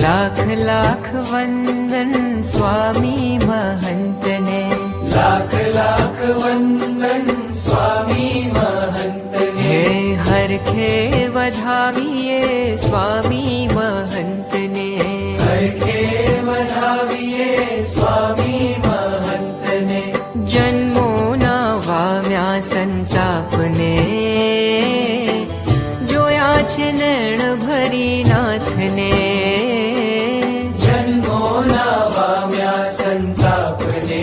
લાખ લાખ વંદન સ્વામી મહંતને, લાખ લાખ વંદન સ્વામી મહંતને. હે હરખે વધાવીએ સ્વામી મહંતને, હરખે વધાવીએ સ્વામી મહંતને. જન્મોના વામ્યા સંતાપને, જોયા છે નૈણ ભરી નાથને. જન્મોના વામ્યા સંતાપને,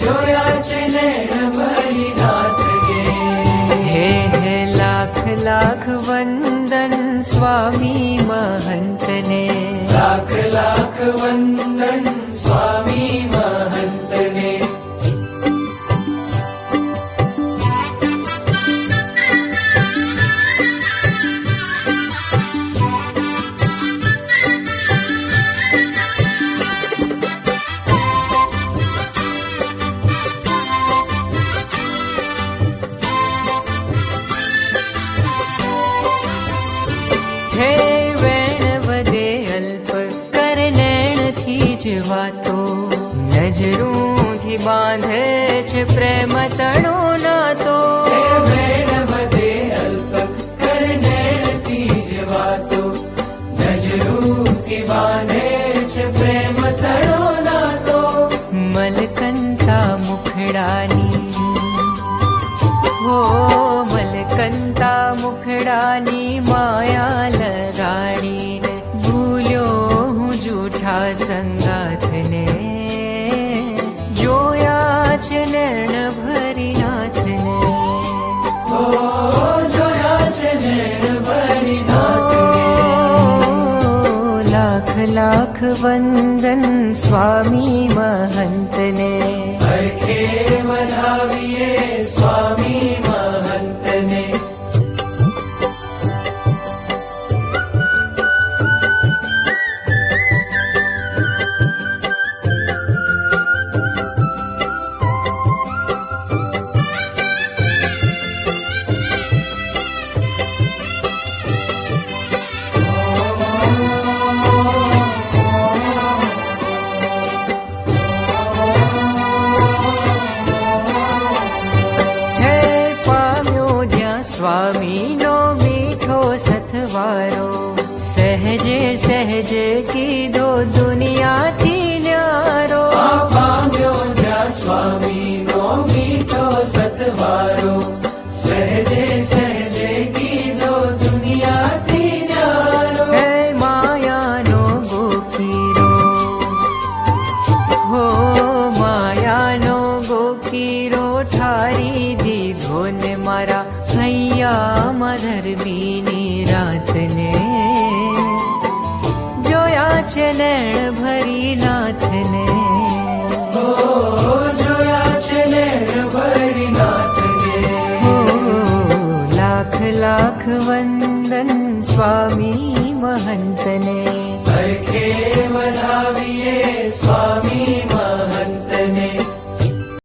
જોયા છે નૈણ ભરી નાથને. હે હે લાખ લાખ વંદન સ્વામી મહંતને, લાખ લાખ વંદન સ્વામી મહંતને. હે વેણ વધે અલ્પ કર નૈણથી જ વાતો, નજરૂથી બાંધે છે પ્રેમ તણો નાતો. હે વેણ વધે અલ્પ કર નૈણથી જ વાતો, નજરૂથી બાંધે છે પ્રેમ તણો નાતો. મલકંતા મુખડાની, હો મલકંતા મુખડાની માયા લગાડીને, ભૂલ્યો હું જૂઠા સંગાથને. જોયા છે નૈણ ભરી નાથને, ઓ જોયા છે નૈણ ભરી નાથને. લાખ લાખ વંદન સ્વામી મહંતને, હરખે વધાવીએ સ્વામી મહંતને. સ્વામીનો મીઠો સથવારો, સહેજે સહેજે કીધો દુનિયાથી ન્યારો. પામ્યો જ્યાં સ્વામીનો મીઠો સતવારો, સહેજે સહેજે કીધો દુનિયાથી ન્યારો. હે માયાનો ગોકીરો, હો માયાનો ગોકીરો ઠારી દીધો ને મારા હૈયામાં ધરબીની રાતને. જોયા છે નૈણ ભરી નાથને, ઓ જોયા છે નૈણ ભરી નાથને. લાખ લાખ વંદન સ્વામી મહંતને, હરખે વધાવીએ સ્વામી